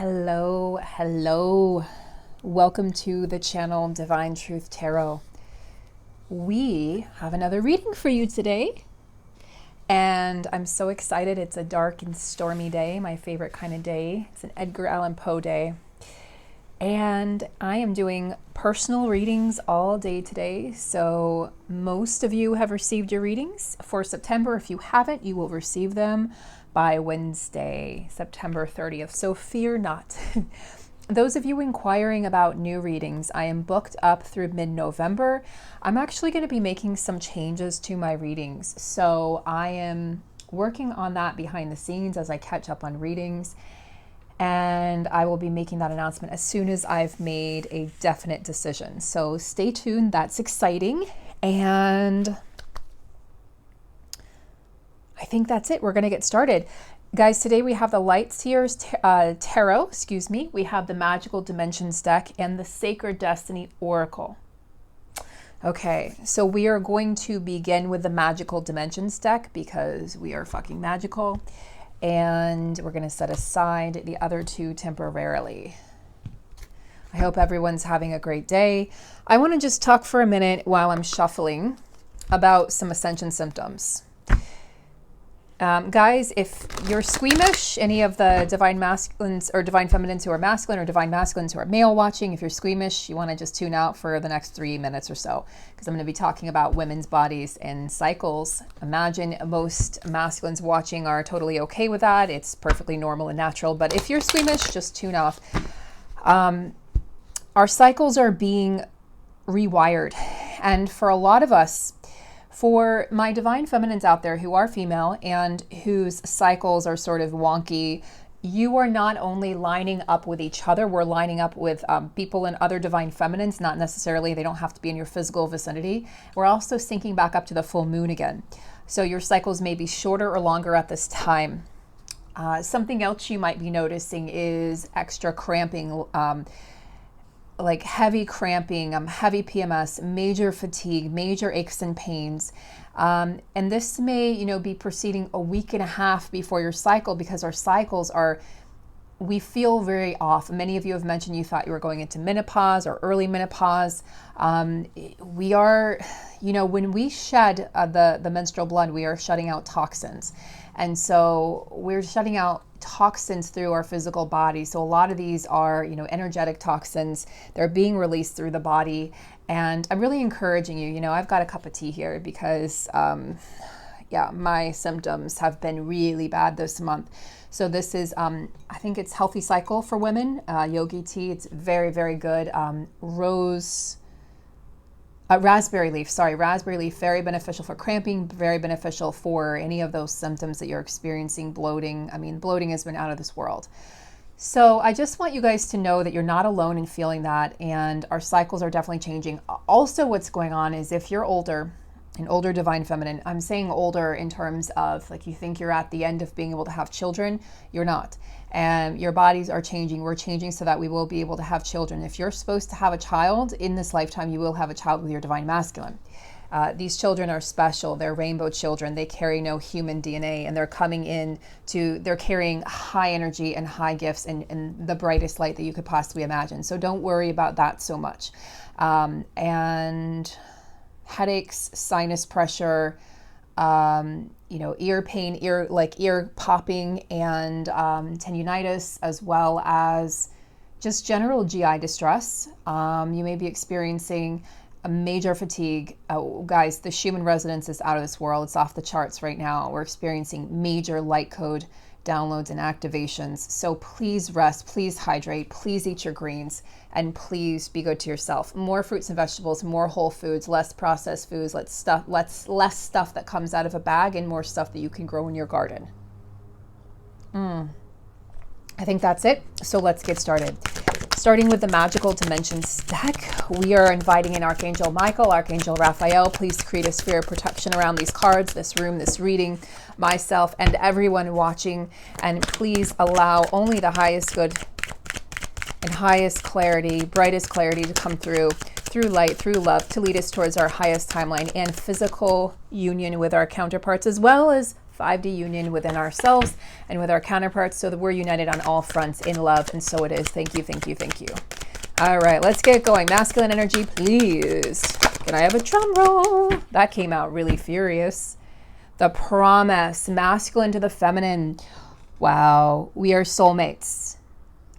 Hello, hello. Welcome to the channel Divine Truth Tarot. We have another reading for you today, and I'm so excited. It's a dark and stormy day, my favorite kind of day. It's an Edgar Allan Poe day, and I am doing personal readings all day today. So most of you have received your readings for September. If you haven't, you will receive them by Wednesday, September 30th. So fear not. Those of you inquiring about new readings, I am booked up through mid-November. I'm actually going to be making some changes to my readings. So I am working on that behind the scenes as I catch up on readings. And I will be making that announcement as soon as I've made a definite decision. So stay tuned. That's exciting. And I think that's it. We're going to get started. Guys, today we have the Light Seers Tarot, we have the Magical Dimensions deck and the Sacred Destiny Oracle. Okay, so we are going to begin with the Magical Dimensions deck because we are fucking magical. And we're going to set aside the other two temporarily. I hope everyone's having a great day. I want to just talk for a minute while I'm shuffling about some Ascension symptoms. Guys, if you're squeamish, any of the divine masculines or divine feminines who are masculine or divine masculines who are male watching, if you're squeamish, you want to just tune out for the next 3 minutes or so, because I'm going to be talking about women's bodies and cycles. Imagine most masculines watching are totally okay with that. It's perfectly normal and natural. But if you're squeamish, just tune off. Our cycles are being rewired. And for a lot of us, for my divine feminines out there who are female and whose cycles are sort of wonky, you are not only lining up with each other, we're lining up with people and other divine feminines, not necessarily, they don't have to be in your physical vicinity. We're also syncing back up to the full moon again. So your cycles may be shorter or longer at this time. Something else you might be noticing is extra cramping, like heavy cramping, heavy PMS, major fatigue, major aches and pains. And this may, be proceeding a week and a half before your cycle, because our cycles we feel very off. Many of you have mentioned you thought you were going into menopause or early menopause. We are, when we shed the menstrual blood, we are shutting out toxins. And so we're shutting out toxins through our physical body. So a lot of these are, energetic toxins. They're being released through the body. And I'm really encouraging you, I've got a cup of tea here because, my symptoms have been really bad this month. So this is, I think it's Healthy Cycle for women, yogi tea. It's very, very good. Raspberry leaf, very beneficial for cramping, very beneficial for any of those symptoms that you're experiencing, bloating. I mean, bloating has been out of this world. So I just want you guys to know that you're not alone in feeling that, and our cycles are definitely changing. Also, what's going on is if you're older, an older divine feminine, I'm saying older in terms of like you think you're at the end of being able to have children, you're not. And your bodies are changing. We're changing so that we will be able to have children. If you're supposed to have a child in this lifetime, you will have a child with your divine masculine. These children are special. They're rainbow children. They carry no human DNA, and they're they're carrying high energy and high gifts and the brightest light that you could possibly imagine. So don't worry about that so much. And headaches, sinus pressure, ear pain, ear popping, and tendinitis, as well as just general GI distress. You may be experiencing a major fatigue. Guys, the Schumann resonance is out of this world. It's off the charts right now. We're experiencing major light code downloads and activations. So please rest, please hydrate, please eat your greens, and please be good to yourself. More fruits and vegetables, more whole foods, less processed foods, less stuff that comes out of a bag, and more stuff that you can grow in your garden. I think that's it. So let's get started. Starting with the Magical Dimensions deck, we are inviting in Archangel Michael, Archangel Raphael. Please create a sphere of protection around these cards, this room, this reading, myself, and everyone watching. And please allow only the highest good and highest clarity, brightest clarity to come through light, through love, to lead us towards our highest timeline and physical union with our counterparts, as well as 5D union within ourselves and with our counterparts so that we're united on all fronts in love. And so it is. Thank you, thank you, thank you. All right, let's get going. Masculine energy, please. Can I have a drum roll? That came out really furious. The promise, masculine to the feminine. Wow, we are soulmates.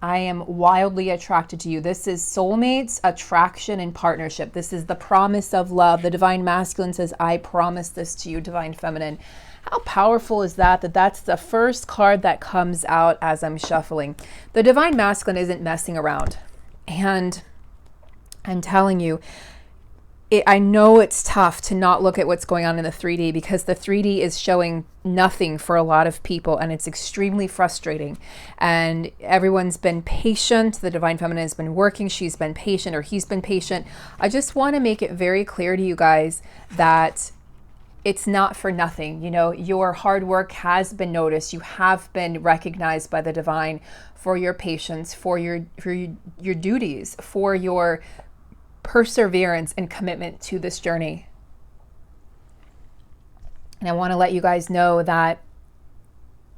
I am wildly attracted to you. This is soulmates, attraction, and partnership. This is the promise of love. The divine masculine says, I promise this to you, divine feminine. How powerful is that? That's the first card that comes out as I'm shuffling. The divine masculine isn't messing around. And I'm telling you, I know it's tough to not look at what's going on in the 3D because the 3D is showing nothing for a lot of people and it's extremely frustrating. And everyone's been patient. The divine feminine has been working. She's been patient or he's been patient. I just want to make it very clear to you guys that it's not for nothing. You know, your hard work has been noticed. You have been recognized by the divine for your patience, for your duties, for your perseverance and commitment to this journey. And I want to let you guys know that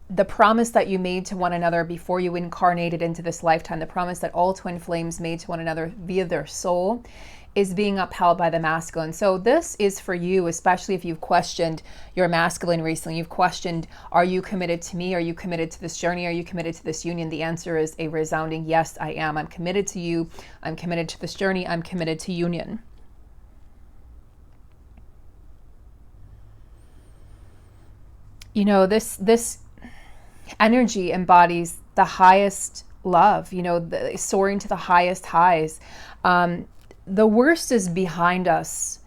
the promise that you made to one another before you incarnated into this lifetime, the promise that all twin flames made to one another via their soul, is being upheld by the masculine. So this is for you, especially if you've questioned your masculine recently. You've questioned, are you committed to me? Are you committed to this journey? Are you committed to this union? The answer is a resounding yes, I am. I'm committed to you. I'm committed to this journey. I'm committed to union. You know, this energy embodies the highest love, you know, soaring to the highest highs. The worst is behind us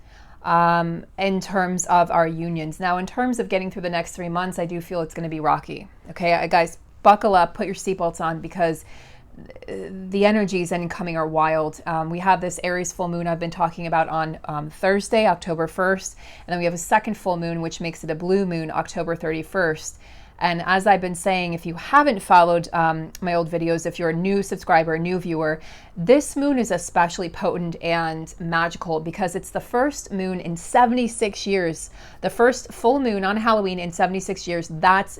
in terms of our unions. Now, in terms of getting through the next 3 months, I do feel it's going to be rocky. Okay, guys, buckle up, put your seatbelts on because the energies incoming are wild. We have this Aries full moon I've been talking about on Thursday, October 1st. And then we have a second full moon, which makes it a blue moon, October 31st. And as I've been saying, if you haven't followed my old videos, if you're a new subscriber, a new viewer, this moon is especially potent and magical because it's the first moon in 76 years, the first full moon on Halloween in 76 years, that's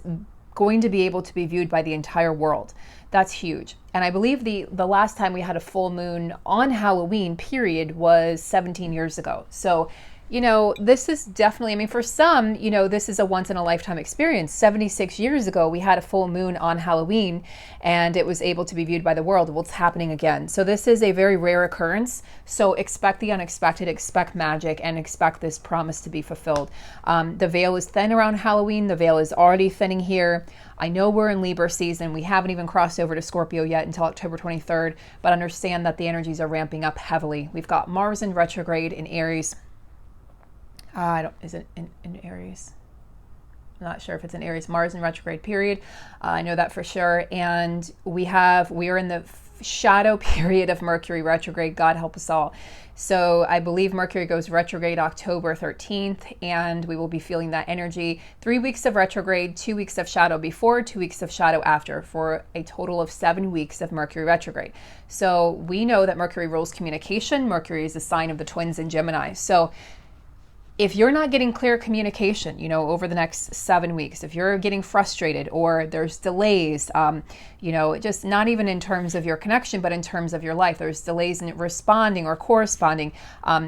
going to be able to be viewed by the entire world. That's huge. And I believe the last time we had a full moon on Halloween, period, was 17 years ago. So, you know, this is definitely, I mean, for some, you know, this is a once in a lifetime experience. 76 years ago, we had a full moon on Halloween and it was able to be viewed by the world. Well, it's happening again. So this is a very rare occurrence. So expect the unexpected, expect magic, and expect this promise to be fulfilled. The veil is thin around Halloween. The veil is already thinning here. I know we're in Libra season. We haven't even crossed over to Scorpio yet until October 23rd, but understand that the energies are ramping up heavily. We've got Mars in retrograde in Aries. Is it in Aries? I'm not sure if it's in Aries. Mars in retrograde period. I know that for sure. And we are in the shadow period of Mercury retrograde. God help us all. So I believe Mercury goes retrograde October 13th, and we will be feeling that energy. 3 weeks of retrograde, 2 weeks of shadow before, 2 weeks of shadow after, for a total of 7 weeks of Mercury retrograde. So we know that Mercury rules communication. Mercury is a sign of the twins in Gemini. So if you're not getting clear communication, you know, over the next 7 weeks, if you're getting frustrated or there's delays, you know, just not even in terms of your connection, but in terms of your life, there's delays in responding or corresponding,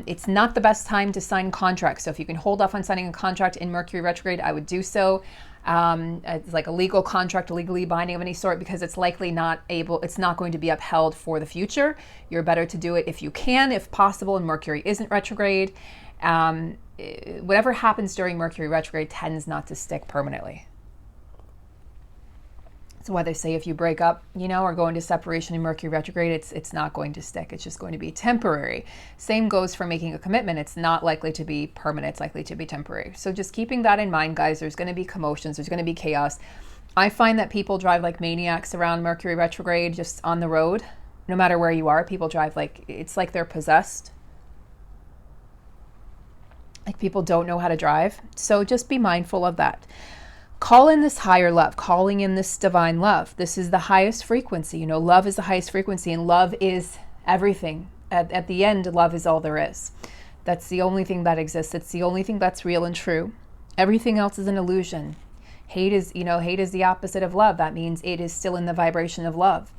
it's not the best time to sign contracts. So if you can hold off on signing a contract in Mercury retrograde, I would do so. It's like a legal contract, legally binding of any sort, because it's likely it's not going to be upheld for the future. You're better to do it if you can, if possible, and Mercury isn't retrograde. Whatever happens during Mercury retrograde tends not to stick permanently. That's why they say if you break up, you know, or go into separation in Mercury retrograde, it's not going to stick. It's just going to be temporary. Same goes for making a commitment. It's not likely to be permanent. It's likely to be temporary. So just keeping that in mind, guys, there's going to be commotions. There's going to be chaos. I find that people drive like maniacs around Mercury retrograde just on the road. No matter where you are, people drive it's like they're possessed. Like people don't know how to drive. So just be mindful of that. Call in this higher love, calling in this divine love. This is the highest frequency. You know, love is the highest frequency, and love is everything. At the end, love is all there is. That's the only thing that exists. It's the only thing that's real and true. Everything else is an illusion. Hate is, hate is the opposite of love. That means it is still in the vibration of love.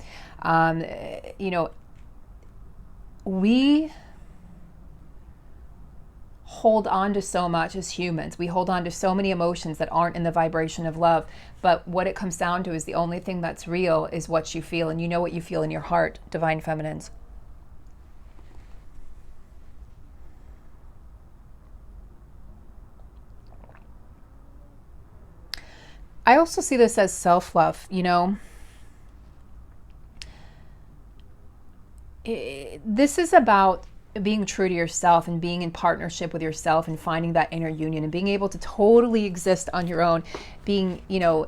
We hold on to so much as humans. We hold on to so many emotions that aren't in the vibration of love. But what it comes down to is the only thing that's real is what you feel. And you know what you feel in your heart, divine feminines. I also see this as self-love, This is about being true to yourself and being in partnership with yourself and finding that inner union and being able to totally exist on your own, being,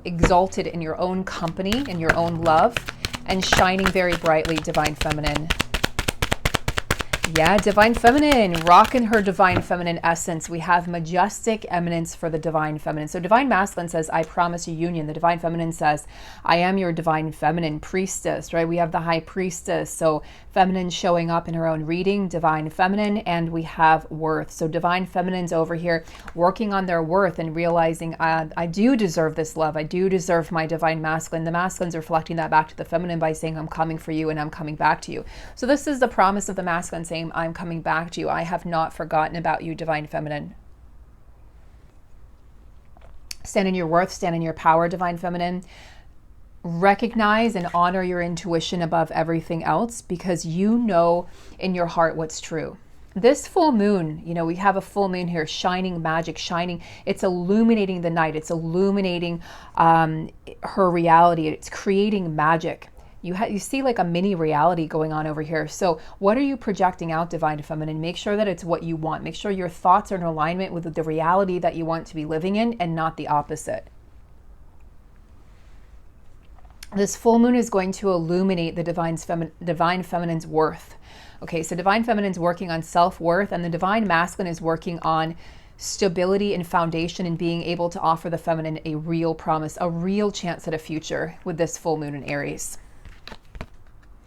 exalted in your own company and your own love and shining very brightly, divine feminine. Yeah, divine feminine, rocking her divine feminine essence. We have majestic eminence for the divine feminine. So divine masculine says, I promise you union. The divine feminine says, I am your divine feminine priestess, right? We have the high priestess. So feminine showing up in her own reading, divine feminine, and we have worth. So divine feminine's over here working on their worth and realizing, I do deserve this love. I do deserve my divine masculine. The masculine's reflecting that back to the feminine by saying, I'm coming for you and I'm coming back to you. So this is the promise of the masculine saying, I'm coming back to you. I have not forgotten about you, divine feminine. Stand in your worth, stand in your power, divine feminine. Recognize and honor your intuition above everything else because you know in your heart what's true. This full moon, we have a full moon here, shining magic, shining. It's illuminating the night. It's illuminating her reality. It's creating magic. You see like a mini reality going on over here. So what are you projecting out, divine feminine? Make sure that it's what you want. Make sure your thoughts are in alignment with the reality that you want to be living in and not the opposite. This full moon is going to illuminate the divine feminine's worth. Okay, so divine feminine's working on self-worth and the divine masculine is working on stability and foundation and being able to offer the feminine a real promise, a real chance at a future with this full moon in Aries.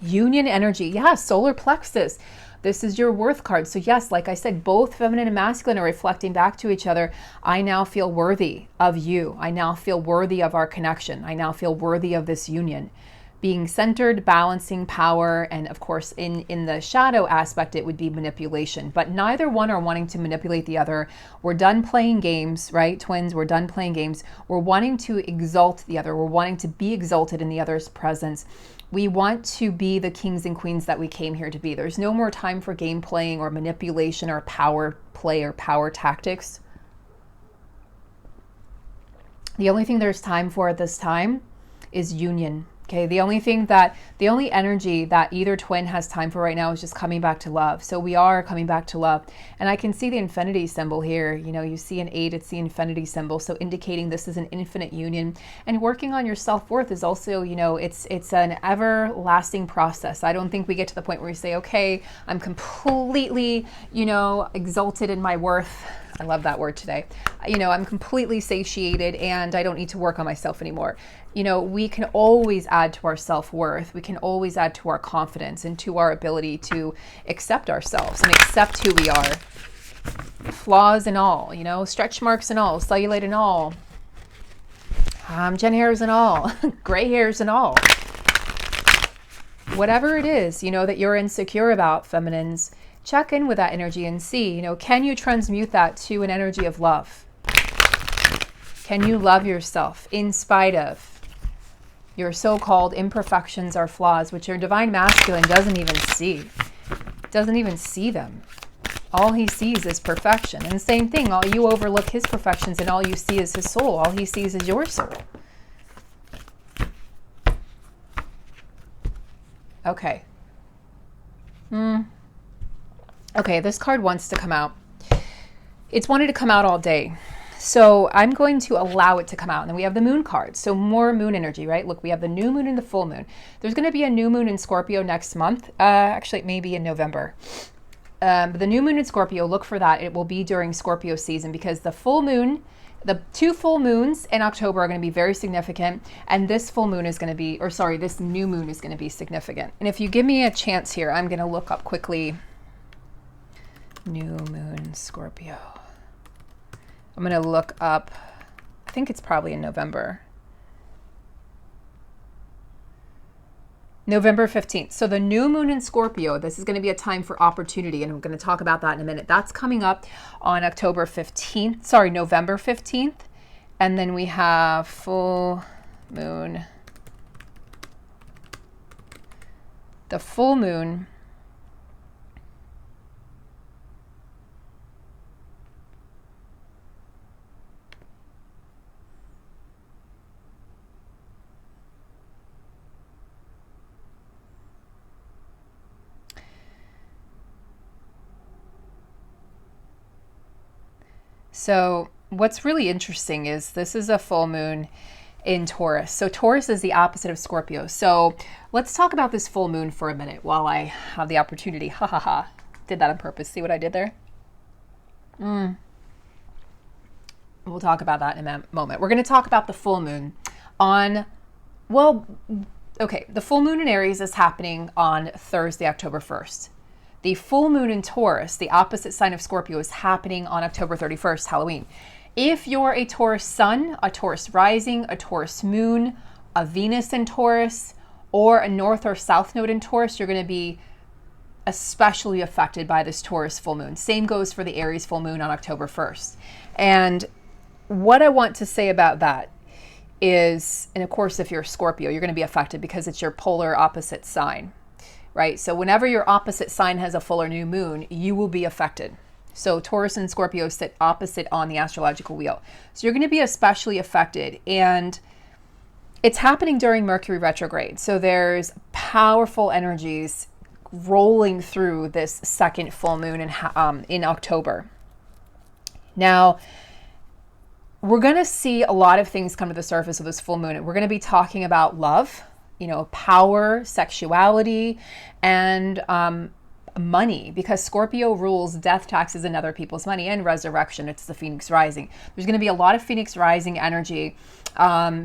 Union energy. Yeah, solar plexus. This is your worth card. So yes, like I said, both feminine and masculine are reflecting back to each other. I now feel worthy of you. I now feel worthy of our connection. I now feel worthy of this union. Being centered, balancing power, and of course in the shadow aspect, it would be manipulation. But neither one are wanting to manipulate the other. We're done playing games, right? Twins, we're done playing games. We're wanting to exalt the other. We're wanting to be exalted in the other's presence. We want to be the kings and queens that we came here to be. There's no more time for game playing or manipulation or power play or power tactics. The only thing there's time for at this time is union. Okay, the only energy that either twin has time for right now is just coming back to love. So we are coming back to love. And I can see the infinity symbol here. You see an 8, it's the infinity symbol. So indicating this is an infinite union. And working on your self-worth is also, it's an everlasting process. I don't think we get to the point where we say, okay, I'm completely, exalted in my worth. I love that word today. I'm completely satiated and I don't need to work on myself anymore. We can always add to our self-worth. We can always add to our confidence and to our ability to accept ourselves and accept who we are. Flaws and all, stretch marks and all, cellulite and all, gen hairs and all, gray hairs and all. Whatever it is, that you're insecure about, feminines, check in with that energy and see, can you transmute that to an energy of love? Can you love yourself in spite of your so-called imperfections or flaws, which your divine masculine doesn't even see. Doesn't even see them. All he sees is perfection. And same thing, all you overlook his perfections and all you see is his soul. All he sees is your soul. Okay. Okay, this card wants to come out. It's wanted to come out all day. So I'm going to allow it to come out. And then we have the moon card. So more moon energy, right? Look, we have the new moon and the full moon. There's going to be a new moon in Scorpio next month. Actually, maybe in November. But the new moon in Scorpio, look for that. It will be during Scorpio season because the full moon, the 2 full moons in October are going to be very significant. And this full moon is going to be, this new moon is going to be significant. And if you give me a chance here, I'm going to look up quickly. New moon Scorpio. I'm going to look up, I think it's probably in November. November 15th. So the new moon in Scorpio, this is going to be a time for opportunity, and I'm going to talk about that in a minute. That's coming up on November 15th. And then we have full moon. The full moon So what's really interesting is this is a full moon in Taurus. So Taurus is the opposite of Scorpio. So let's talk about this full moon for a minute while I have the opportunity. Ha ha ha. Did that on purpose. See what I did there? We'll talk about that in a moment. We're going to talk about the full moon on, the full moon in Aries is happening on Thursday, October 1st. The full moon in Taurus, the opposite sign of Scorpio, is happening on October 31st, Halloween. If you're a Taurus sun, a Taurus rising, a Taurus moon, a Venus in Taurus, or a north or south node in Taurus, you're going to be especially affected by this Taurus full moon. Same goes for the Aries full moon on October 1st. And what I want to say about that is, and of course, if you're a Scorpio, you're going to be affected because it's your polar opposite sign. Right? So whenever your opposite sign has a full or new moon, you will be affected. So Taurus and Scorpio sit opposite on the astrological wheel. So you're going to be especially affected. And it's happening during Mercury retrograde. So there's powerful energies rolling through this second full moon in October. Now, we're going to see a lot of things come to the surface of this full moon. We're going to be talking about love, power, sexuality, and money, because Scorpio rules death, taxes, and other people's money, and resurrection. It's the Phoenix rising. There's going to be a lot of Phoenix rising energy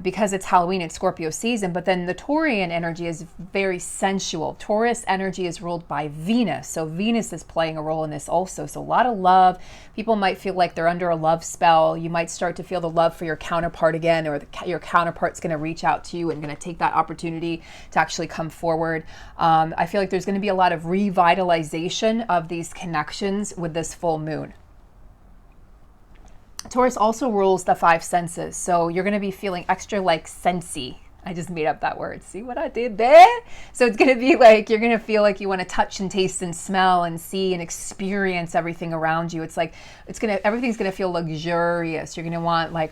because it's Halloween, it's Scorpio season, but then the Taurian energy is very sensual. Taurus energy is ruled by Venus, so Venus is playing a role in this also. So a lot of love. People might feel like they're under a love spell. You might start to feel the love for your counterpart again, or your counterpart's going to reach out to you and going to take that opportunity to actually come forward. I feel like there's going to be a lot of revitalization of these connections with this full moon. Taurus also rules the five senses, so you're going to be feeling extra sensy. I just made up that word. See what I did there? So it's going to be like you're going to feel like you want to touch and taste and smell and see and experience everything around you. It's like everything's going to feel luxurious. You're going to want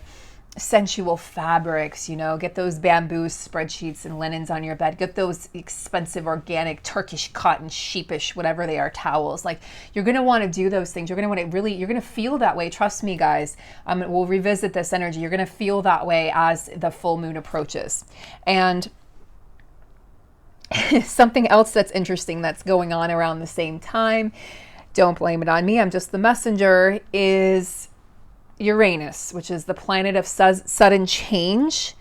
sensual fabrics, get those bamboo spreadsheets and linens on your bed, get those expensive organic Turkish cotton sheepish, whatever they are, towels. You're going to want to do those things. You're going to want to you're going to feel that way. Trust me, guys. We'll revisit this energy. You're going to feel that way as the full moon approaches. And something else that's interesting that's going on around the same time, don't blame it on me, I'm just the messenger, is Uranus, which is the planet of sudden change,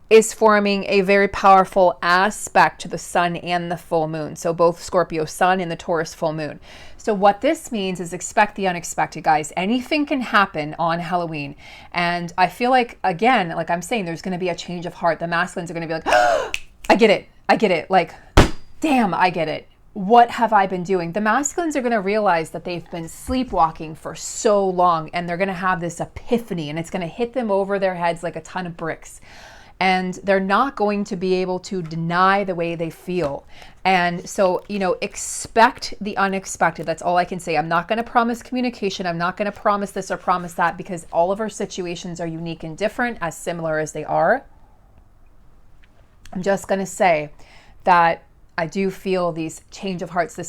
is forming a very powerful aspect to the sun and the full moon. So both Scorpio sun and the Taurus full moon. So what this means is expect the unexpected, guys. Anything can happen on Halloween. And I feel like, again, like I'm saying, there's going to be a change of heart. The masculines are going to be like, oh, I get it. Damn, I get it. What have I been doing? The masculines are going to realize that they've been sleepwalking for so long, and they're going to have this epiphany, and it's going to hit them over their heads like a ton of bricks. And they're not going to be able to deny the way they feel. And so, expect the unexpected. That's all I can say. I'm not going to promise communication. I'm not going to promise this or promise that, because all of our situations are unique and different, as similar as they are. I'm just going to say that I do feel these change of hearts,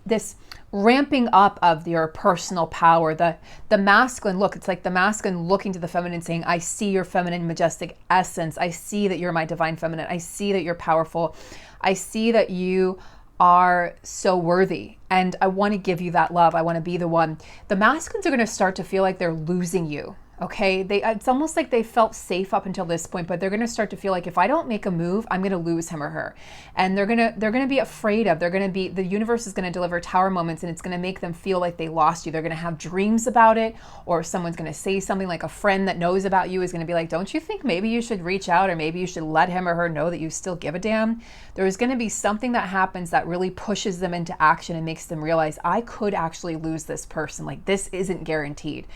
this ramping up of your personal power, the masculine look. It's like the masculine looking to the feminine saying, I see your feminine majestic essence. I see that you're my divine feminine. I see that you're powerful. I see that you are so worthy, and I want to give you that love. I want to be the one. The masculines are going to start to feel like they're losing you. Okay, it's almost like they felt safe up until this point, but they're going to start to feel like if I don't make a move, I'm going to lose him or her. And they're going to be afraid of, the universe is going to deliver tower moments, and it's going to make them feel like they lost you. They're going to have dreams about it, or someone's going to say something, like a friend that knows about you is going to be like, don't you think maybe you should reach out, or maybe you should let him or her know that you still give a damn? There's going to be something that happens that really pushes them into action and makes them realize, I could actually lose this person. Like, this isn't guaranteed.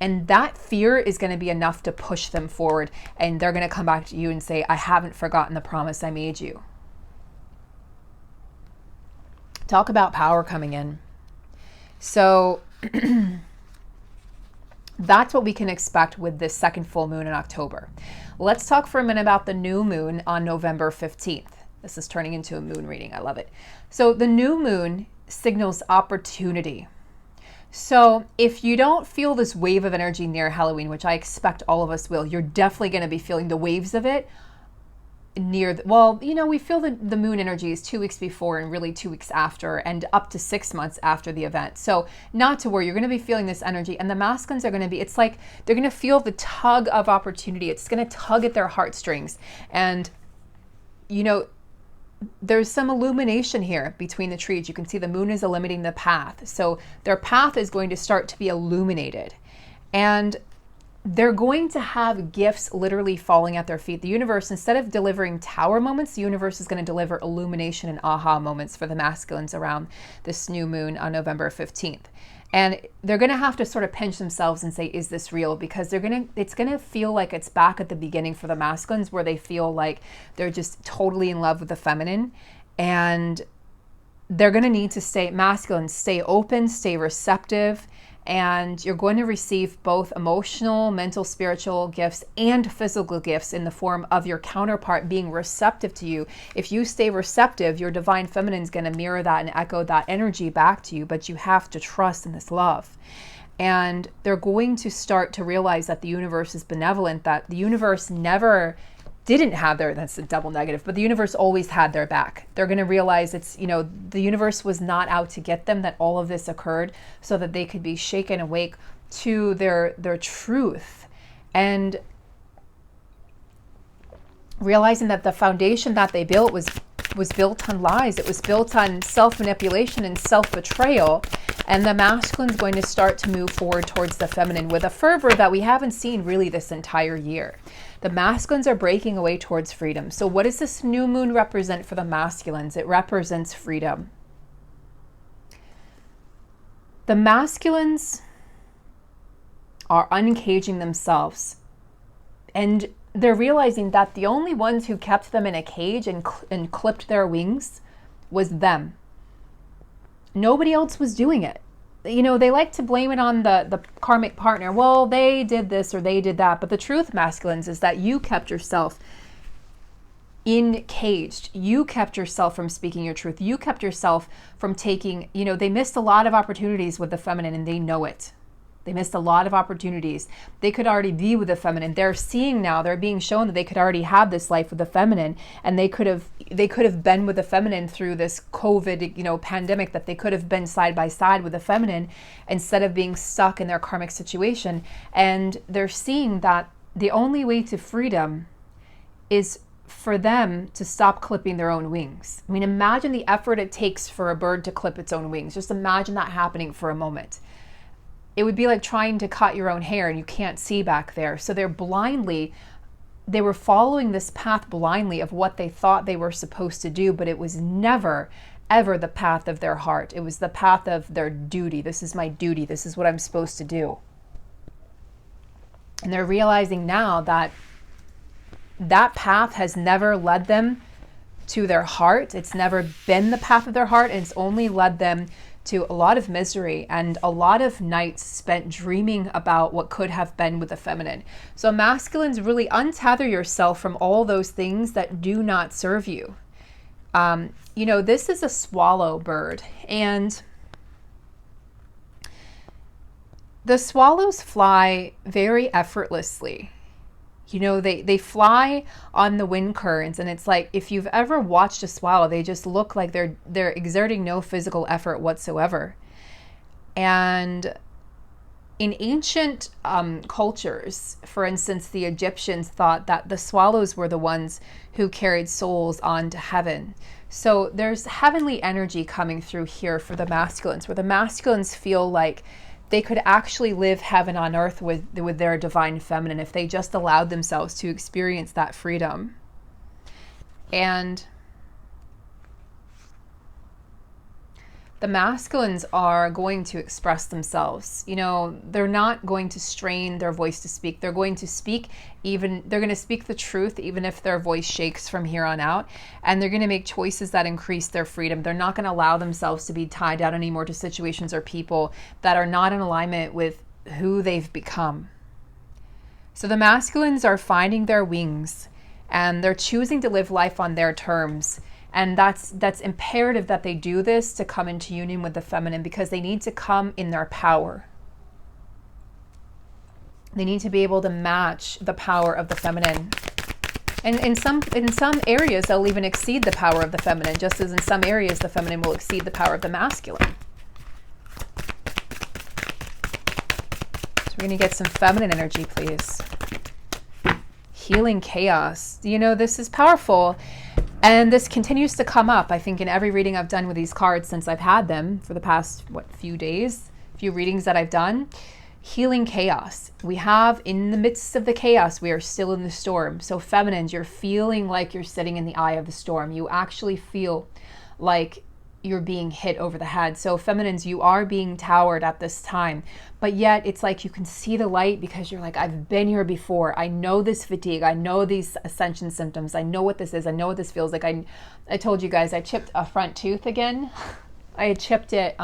And that fear is going to be enough to push them forward. And they're going to come back to you and say, I haven't forgotten the promise I made you. Talk about power coming in. So that's what we can expect with this second full moon in October. Let's talk for a minute about the new moon on November 15th. This is turning into a moon reading. I love it. So the new moon signals opportunity. So if you don't feel this wave of energy near Halloween, which I expect all of us will, you're definitely going to be feeling the waves of it near, we feel the moon energy is 2 weeks before and really 2 weeks after, and up to 6 months after the event. So not to worry, you're going to be feeling this energy, and the masculines are going to be, it's like they're going to feel the tug of opportunity. It's going to tug at their heartstrings. And, there's some illumination here between the trees. You can see the moon is illuminating the path. So their path is going to start to be illuminated. And they're going to have gifts literally falling at their feet. The universe, instead of delivering tower moments, the universe is going to deliver illumination and aha moments for the masculines around this new moon on November 15th. And they're going to have to sort of pinch themselves and say, is this real? Because it's going to feel like it's back at the beginning for the masculines, where they feel like they're just totally in love with the feminine. And they're going to need to stay open, stay receptive. And you're going to receive both emotional, mental, spiritual gifts and physical gifts in the form of your counterpart being receptive to you. If you stay receptive, your divine feminine is going to mirror that and echo that energy back to you, but you have to trust in this love. And they're going to start to realize that the universe is benevolent, that the universe never didn't have that's a double negative, but the universe always had their back. They're going to realize the universe was not out to get them, that all of this occurred so that they could be shaken awake to their truth, and realizing that the foundation that they built was built on lies. It was built on self-manipulation and self-betrayal. And the masculine is going to start to move forward towards the feminine with a fervor that we haven't seen really this entire year. The masculines are breaking away towards freedom. So what does this new moon represent for the masculines? It represents freedom. The masculines are uncaging themselves, and they're realizing that the only ones who kept them in a cage and clipped their wings was them. Nobody else was doing it. They like to blame it on the karmic partner. Well, they did this or they did that. But the truth, masculines, is that you kept yourself encaged. You kept yourself from speaking your truth. You kept yourself from taking, they missed a lot of opportunities with the feminine, and they know it. They missed a lot of opportunities. They could already be with the feminine. They're seeing now, they're being shown that they could already have this life with the feminine, and they could have been with the feminine through this COVID, pandemic, that they could have been side by side with the feminine instead of being stuck in their karmic situation. And they're seeing that the only way to freedom is for them to stop clipping their own wings. I mean, imagine the effort it takes for a bird to clip its own wings. Just imagine that happening for a moment. It would be like trying to cut your own hair and you can't see back there. So they were following this path blindly of what they thought they were supposed to do, but it was never, ever the path of their heart. It was the path of their duty. This is my duty. This is what I'm supposed to do. And they're realizing now that that path has never led them to their heart. It's never been the path of their heart, and it's only led them to a lot of misery and a lot of nights spent dreaming about what could have been with the feminine. So masculines, really untether yourself from all those things that do not serve you. This is a swallow bird, and the swallows fly very effortlessly. They fly on the wind currents, and it's like, if you've ever watched a swallow, they just look like they're exerting no physical effort whatsoever. And in ancient cultures, for instance, the Egyptians thought that the swallows were the ones who carried souls on to heaven. So there's heavenly energy coming through here for the masculines, where the masculines feel like they could actually live heaven on earth with their divine feminine if they just allowed themselves to experience that freedom. And the masculines are going to express themselves. You know, they're not going to strain their voice to speak. They're going to speak they're going to speak the truth, even if their voice shakes from here on out. And they're going to make choices that increase their freedom. They're not going to allow themselves to be tied down anymore to situations or people that are not in alignment with who they've become. So the masculines are finding their wings, and they're choosing to live life on their terms. And that's imperative that they do this to come into union with the feminine, because they need to come in their power. They need to be able to match the power of the feminine. And in some areas, they'll even exceed the power of the feminine, just as in some areas, the feminine will exceed the power of the masculine. So we're going to get some feminine energy, please. Healing chaos. You know, this is powerful. And this continues to come up, I think, in every reading I've done with these cards since I've had them for the past, few readings that I've done. Healing chaos. We have, in the midst of the chaos, we are still in the storm. So feminines, you're feeling like you're sitting in the eye of the storm. You actually feel like you're being hit over the head. So feminines, you are being towered at this time, but yet it's like you can see the light, because you're like, I've been here before. I know this fatigue. I know these ascension symptoms. I know what this is. I know what this feels like. I told you guys, I chipped a front tooth again. I had chipped it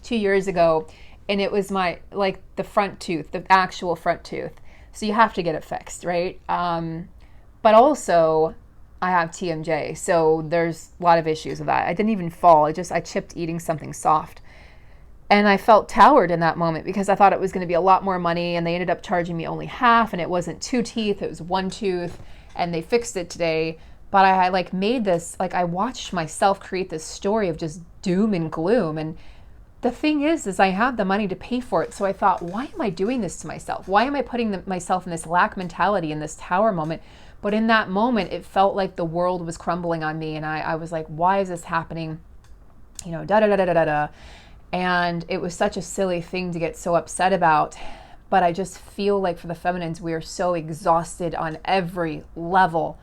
2 years ago, and it was the front tooth, the actual front tooth. So you have to get it fixed, right? But also, I have TMJ, so there's a lot of issues with that. I didn't even fall. I chipped eating something soft. And I felt towered in that moment, because I thought it was going to be a lot more money, and they ended up charging me only half, and it wasn't 2 teeth, it was 1 tooth, and they fixed it today. But I made this, I watched myself create this story of just doom and gloom. And the thing is I have the money to pay for it. So I thought, why am I doing this to myself? Why am I putting myself in this lack mentality, in this tower moment? But in that moment, it felt like the world was crumbling on me. And I was like, why is this happening? You know, da-da-da-da-da-da. And it was such a silly thing to get so upset about. But I just feel like for the feminines, we are so exhausted on every level.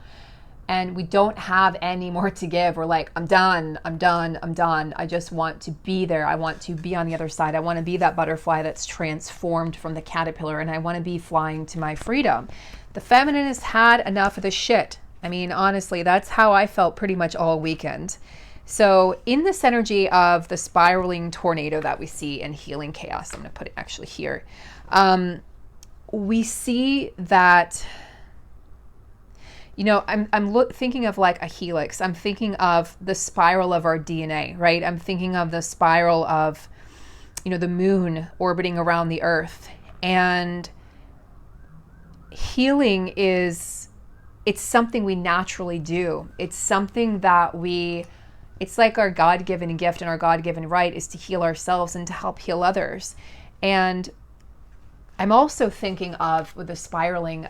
And we don't have any more to give. We're like, I'm done. I just want to be there. I want to be on the other side. I want to be that butterfly that's transformed from the caterpillar, and I want to be flying to my freedom. The feminine has had enough of the shit. I mean, honestly, that's how I felt pretty much all weekend. So in this energy of the spiraling tornado that we see in healing chaos, I'm going to put it actually here. We see that, you know, I'm thinking of like a helix. I'm thinking of the spiral of our DNA, right? I'm thinking of the spiral of, you know, the moon orbiting around the earth. And healing it's something we naturally do. It's something that it's like our God-given gift and our God-given right is to heal ourselves and to help heal others. And I'm also thinking of, with the spiraling,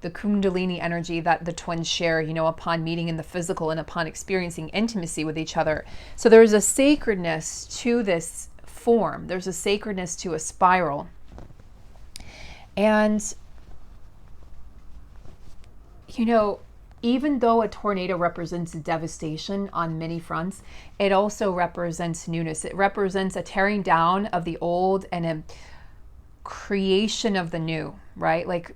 the Kundalini energy that the twins share, you know, upon meeting in the physical and upon experiencing intimacy with each other. So there's a sacredness to this form. There's a sacredness to a spiral. And, you know, even though a tornado represents devastation on many fronts, it also represents newness. It represents a tearing down of the old and a creation of the new, right? Like,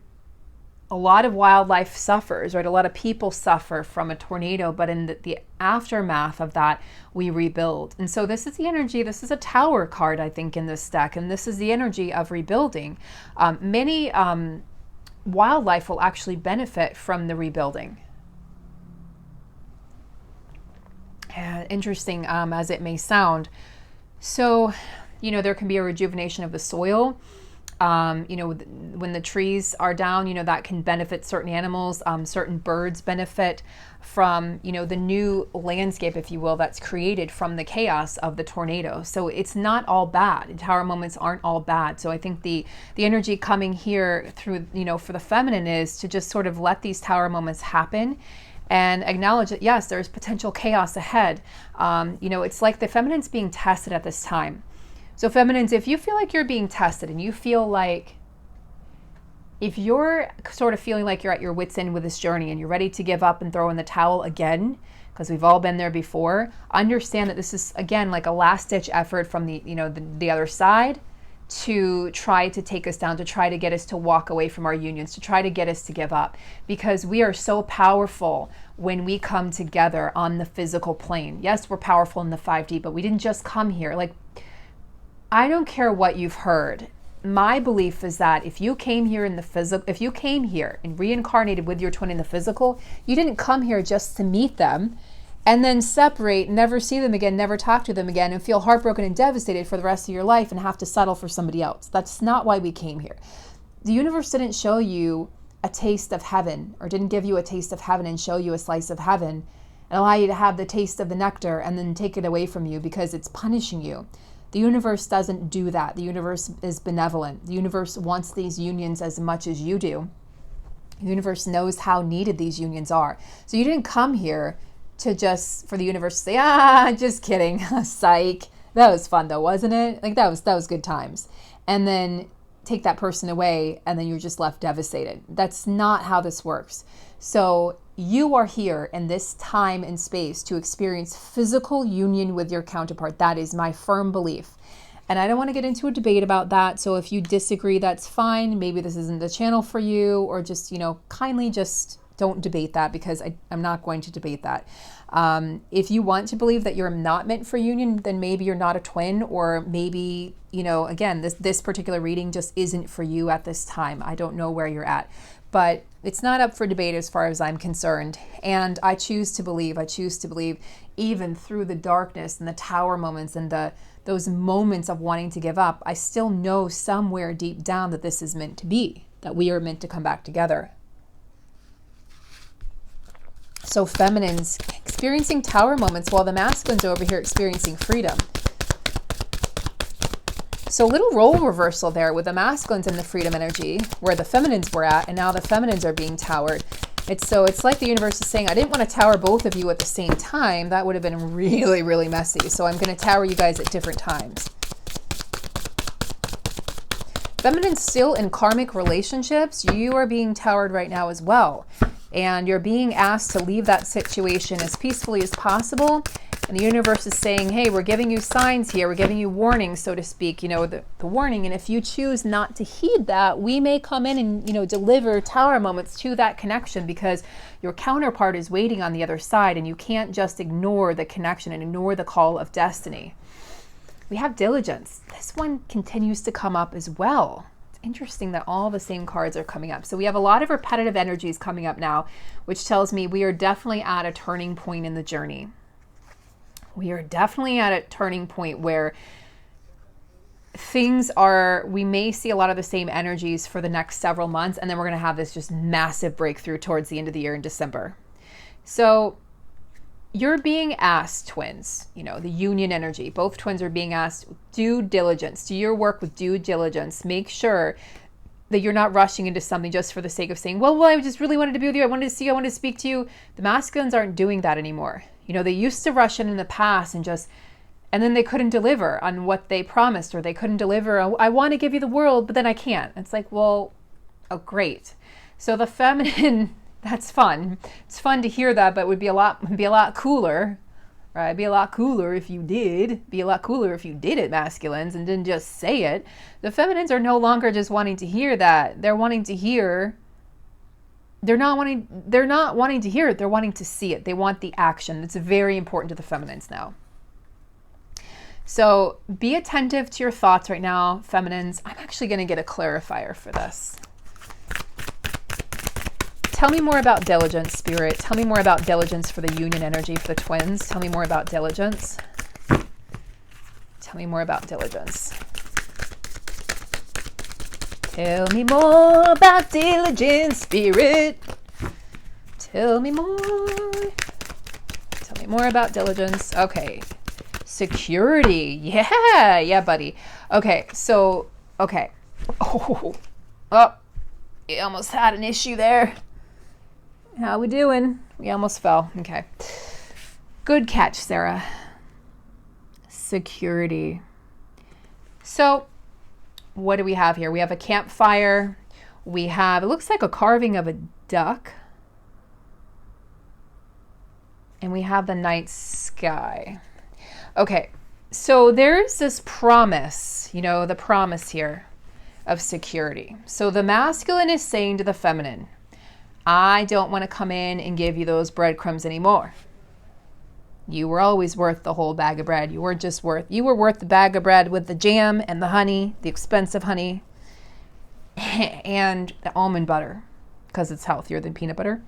a lot of wildlife suffers, right? A lot of people suffer from a tornado, but in the aftermath of that, we rebuild. And so this is the energy, this is a tower card, I think, in this deck, and this is the energy of rebuilding. Many wildlife will actually benefit from the rebuilding. Interesting as it may sound. So, you know, there can be a rejuvenation of the soil. When the trees are down, that can benefit certain animals. Certain birds benefit from, the new landscape, if you will, that's created from the chaos of the tornado. So it's not all bad. Tower moments aren't all bad. So I think the energy coming here through, for the feminine is to just sort of let these tower moments happen and acknowledge that, yes, there's potential chaos ahead. It's like the feminine's being tested at this time. So feminines, if you feel like you're being tested and you feel like, if you're sort of feeling like you're at your wit's end with this journey and you're ready to give up and throw in the towel again, because we've all been there before, understand that this is, again, like a last-ditch effort from the other side to try to take us down, to try to get us to walk away from our unions, to try to get us to give up, because we are so powerful when we come together on the physical plane. Yes, we're powerful in the 5D, but we didn't just come here. Like, I don't care what you've heard. My belief is that if you came here in the physical, if you came here and reincarnated with your twin in the physical, you didn't come here just to meet them and then separate, never see them again, never talk to them again, and feel heartbroken and devastated for the rest of your life and have to settle for somebody else. That's not why we came here. The universe didn't show you a taste of heaven, or didn't give you a taste of heaven and show you a slice of heaven and allow you to have the taste of the nectar and then take it away from you because it's punishing you. The universe doesn't do that. The universe is benevolent. The universe wants these unions as much as you do. The universe knows how needed these unions are. So you didn't come here for the universe to say, just kidding, psych. That was fun though, wasn't it? Like that was good times. And then take that person away and then you're just left devastated. That's not how this works. So you are here in this time and space to experience physical union with your counterpart. That is my firm belief. And I don't want to get into a debate about that. So if you disagree, that's fine. Maybe this isn't the channel for you, or just, kindly just don't debate that, because I'm not going to debate that. If you want to believe that you're not meant for union, then maybe you're not a twin, or maybe, again, this particular reading just isn't for you at this time. I don't know where you're at. But it's not up for debate as far as I'm concerned. And I choose to believe even through the darkness and the tower moments and those moments of wanting to give up, I still know somewhere deep down that this is meant to be, that we are meant to come back together. So feminines experiencing tower moments while the masculines are over here experiencing freedom. So a little role reversal there with the masculines in the freedom energy where the feminines were at, and now the feminines are being towered. It's like the universe is saying, I didn't want to tower both of you at the same time. That would have been really, really messy. So I'm going to tower you guys at different times. Feminines still in karmic relationships, you are being towered right now as well. And you're being asked to leave that situation as peacefully as possible. And the universe is saying, hey, we're giving you signs here. We're giving you warnings, so to speak, the warning. And if you choose not to heed that, we may come in and, deliver tower moments to that connection, because your counterpart is waiting on the other side, and you can't just ignore the connection and ignore the call of destiny. We have diligence. This one continues to come up as well. It's interesting that all the same cards are coming up. So we have a lot of repetitive energies coming up now, which tells me we are definitely at a turning point in the journey. We are definitely at a turning point where we may see a lot of the same energies for the next several months, and then we're going to have this just massive breakthrough towards the end of the year in December. So you're being asked, twins, the union energy, both twins are being asked, due diligence, do your work with due diligence. Make sure that you're not rushing into something just for the sake of saying, well, I just really wanted to be with you. I wanted to see you. I wanted to speak to you. The masculines aren't doing that anymore. They used to rush in the past and then they couldn't deliver on what they promised, or they couldn't deliver. I want to give you the world, but then I can't. It's like, well, oh, great. So the feminine, that's fun. It's fun to hear that, but it would be a lot cooler, right? It'd be a lot cooler if you did. Be a lot cooler if you did it, masculines, and didn't just say it. The feminines are no longer just wanting to hear that. They're wanting to hear. They're not wanting to hear it. They're wanting to see it. They want the action. It's very important to the feminines now. So be attentive to your thoughts right now, feminines. I'm actually going to get a clarifier for this. Tell me more about diligence, Spirit. Tell me more about diligence for the union energy for the twins. Tell me more about diligence. Tell me more about diligence. Tell me more about diligence, spirit. Tell me more. Tell me more about diligence. Okay. Security. Yeah. Yeah, buddy. Okay. So, okay. Oh, you almost had an issue there. How we doing? We almost fell. Okay. Good catch, Sarah. Security. So, what do we have here? We have a campfire. We have, it looks like a carving of a duck. And we have the night sky. Okay, so there's this promise, you know, the promise here of security. So the masculine is saying to the feminine, I don't want to come in and give you those breadcrumbs anymore. You were always worth the whole bag of bread. You were worth the bag of bread with the jam and the honey, the expensive honey, and the almond butter, because it's healthier than peanut butter.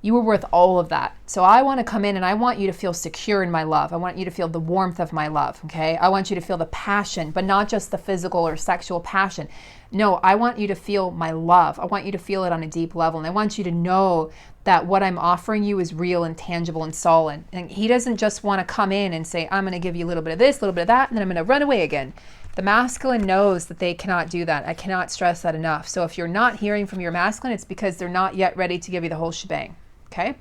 You were worth all of that. So I want to come in and I want you to feel secure in my love. I want you to feel the warmth of my love, okay? I want you to feel the passion, but not just the physical or sexual passion. No, I want you to feel my love. I want you to feel it on a deep level. And I want you to know that what I'm offering you is real and tangible and solid. And he doesn't just want to come in and say, I'm going to give you a little bit of this, a little bit of that, and then I'm going to run away again. The masculine knows that they cannot do that. I cannot stress that enough. So if you're not hearing from your masculine, it's because they're not yet ready to give you the whole shebang. Okay?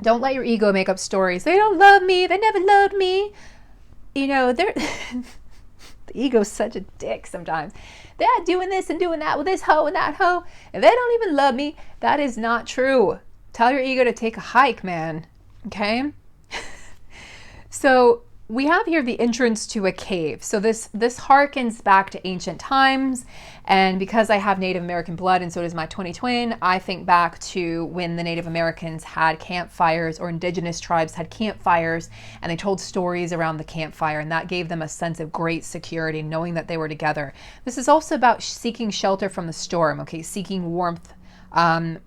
Don't let your ego make up stories. They don't love me. They never loved me. You know, they're... The ego's such a dick sometimes. They're doing this and doing that with this hoe and that hoe, and they don't even love me. That is not true. Tell your ego to take a hike, man. Okay? So we have here the entrance to a cave. So this harkens back to ancient times. And because I have Native American blood and so does my 20 twin, I think back to when the Native Americans had campfires, or indigenous tribes had campfires, and they told stories around the campfire, and that gave them a sense of great security, knowing that they were together. This is also about seeking shelter from the storm, okay, seeking warmth, and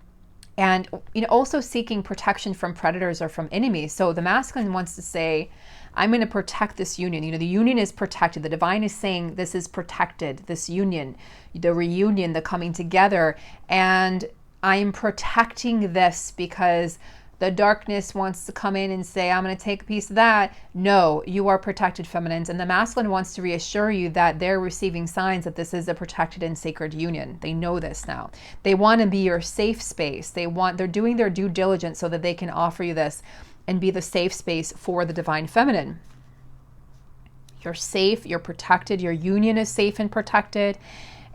also seeking protection from predators or from enemies. So the masculine wants to say, I'm going to protect this union. The union is protected. The divine is saying this is protected, this union, the reunion, the coming together. And I'm protecting this because the darkness wants to come in and say, I'm going to take a piece of that. No, you are protected, feminines. And the masculine wants to reassure you that they're receiving signs that this is a protected and sacred union. They know this now. They want to be your safe space. They're doing their due diligence so that they can offer you this and be the safe space for the divine feminine. You're safe, you're protected, your union is safe and protected,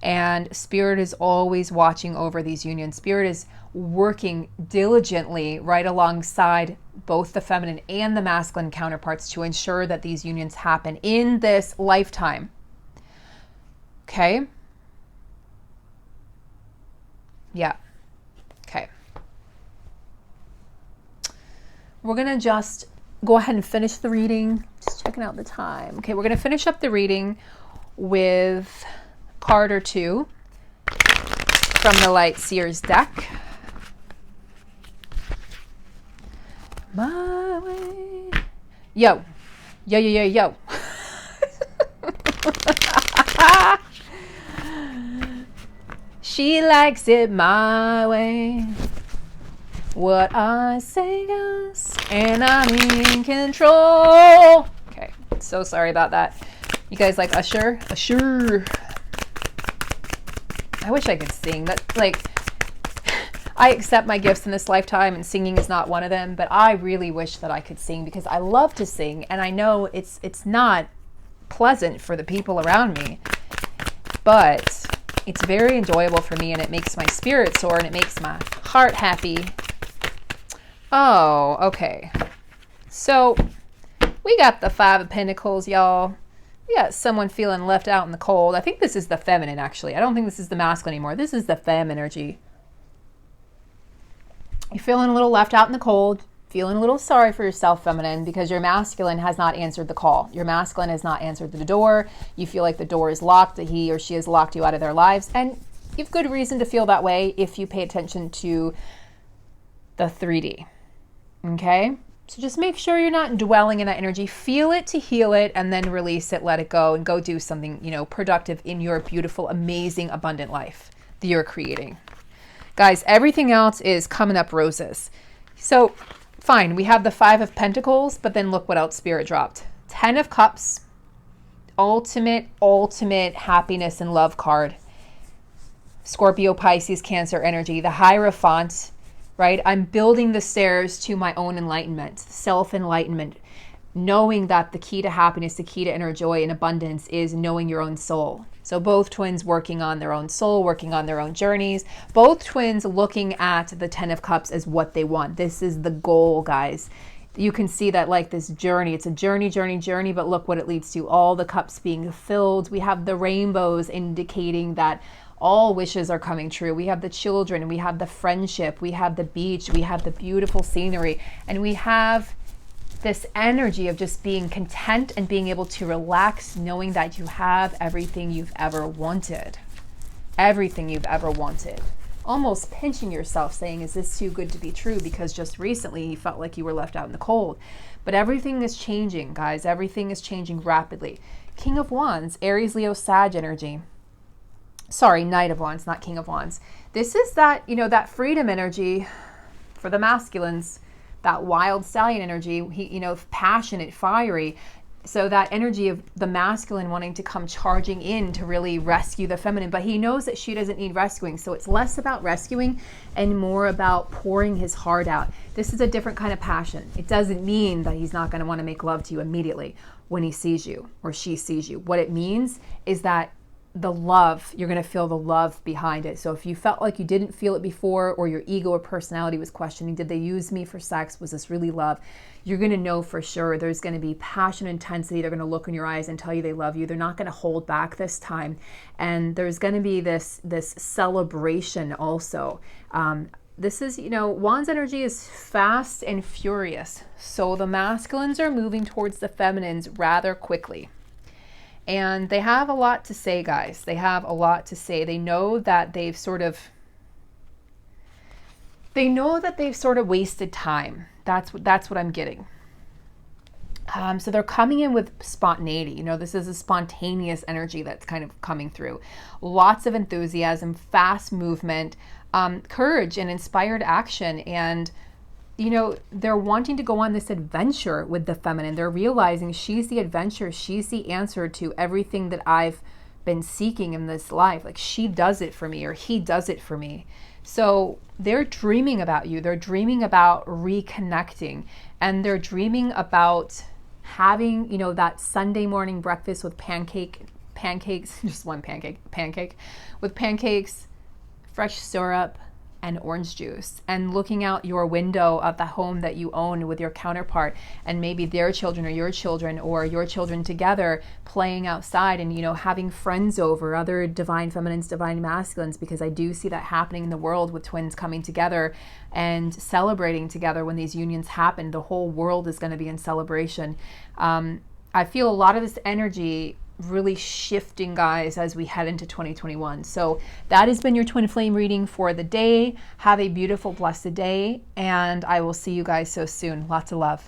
and Spirit is always watching over these unions. Spirit is working diligently right alongside both the feminine and the masculine counterparts to ensure that these unions happen in this lifetime. Okay? Yeah. Okay. We're going to just go ahead and finish the reading. Just checking out the time. Okay, we're going to finish up the reading with card or two from the Light Seers deck. My way. Yo. Yo, yo, yo, yo. She likes it my way. What I say goes, and I'm in control. Okay, so sorry about that. You guys like Usher? Usher. I wish I could sing. That, like, I accept my gifts in this lifetime, and singing is not one of them, but I really wish that I could sing because I love to sing, and I know it's not pleasant for the people around me, but it's very enjoyable for me, and it makes my spirit soar, and it makes my heart happy. Oh, okay. So we got the Five of Pentacles, y'all. We got someone feeling left out in the cold. I think this is the feminine, actually. I don't think this is the masculine anymore. This is the femme energy. You're feeling a little left out in the cold, feeling a little sorry for yourself, feminine, because your masculine has not answered the call. Your masculine has not answered the door. You feel like the door is locked, that he or she has locked you out of their lives. And you have good reason to feel that way if you pay attention to the 3D. Okay? So just make sure you're not dwelling in that energy. Feel it to heal it, and then release it, let it go, and go do something, productive in your beautiful, amazing, abundant life that you're creating. Guys, everything else is coming up roses. So fine, we have the 5 of Pentacles, but then look what else Spirit dropped. 10 of Cups, ultimate happiness and love card. Scorpio, Pisces, Cancer energy, the Hierophant, right? I'm building the stairs to my own enlightenment, self-enlightenment, knowing that the key to happiness, the key to inner joy and abundance is knowing your own soul. So both twins working on their own soul, working on their own journeys, both twins looking at the 10 of Cups as what they want. This is the goal, guys. You can see that like this journey, it's a journey, but look what it leads to. All the cups being filled. We have the rainbows indicating that all wishes are coming true. We have the children, we have the friendship, we have the beach, we have the beautiful scenery, and we have this energy of just being content and being able to relax, knowing that you have everything you've ever wanted. Everything you've ever wanted. Almost pinching yourself saying, is this too good to be true? Because just recently you felt like you were left out in the cold. But everything is changing, guys. Everything is changing rapidly. King of Wands, Aries, Leo, Sag energy. Sorry, Knight of Wands, not King of Wands. This is that, that freedom energy for the masculines, that wild stallion energy, passionate, fiery. So that energy of the masculine wanting to come charging in to really rescue the feminine, but he knows that she doesn't need rescuing. So it's less about rescuing and more about pouring his heart out. This is a different kind of passion. It doesn't mean that he's not going to want to make love to you immediately when he sees you or she sees you. What it means is that the love, you're going to feel the love behind it. So if you felt like you didn't feel it before, or your ego or personality was questioning, did they use me for sex? Was this really love? You're going to know for sure. There's going to be passion, intensity. They're going to look in your eyes and tell you they love you. They're not going to hold back this time. And there's going to be this celebration also. This is, Wands energy is fast and furious. So the masculines are moving towards the feminines rather quickly. And they have a lot to say, guys. They have a lot to say. They know that they've sort of wasted time. That's what I'm getting. So they're coming in with spontaneity. This is a spontaneous energy that's kind of coming through. Lots of enthusiasm, fast movement, courage and inspired action. And they're wanting to go on this adventure with the feminine. They're realizing she's the adventure. She's the answer to everything that I've been seeking in this life. Like she does it for me, or he does it for me. So they're dreaming about you. They're dreaming about reconnecting, and they're dreaming about having, that Sunday morning breakfast with pancakes, just one pancake with pancakes, fresh syrup, and orange juice, and looking out your window of the home that you own with your counterpart, and maybe their children or your children together playing outside, and having friends over, other divine feminines, divine masculines, because I do see that happening in the world with twins coming together and celebrating together. When these unions happen, the whole world is going to be in celebration. I feel a lot of this energy really shifting, guys, as we head into 2021. So that has been your twin flame reading for the day. Have a beautiful, blessed day, and I will see you guys so soon. Lots of love.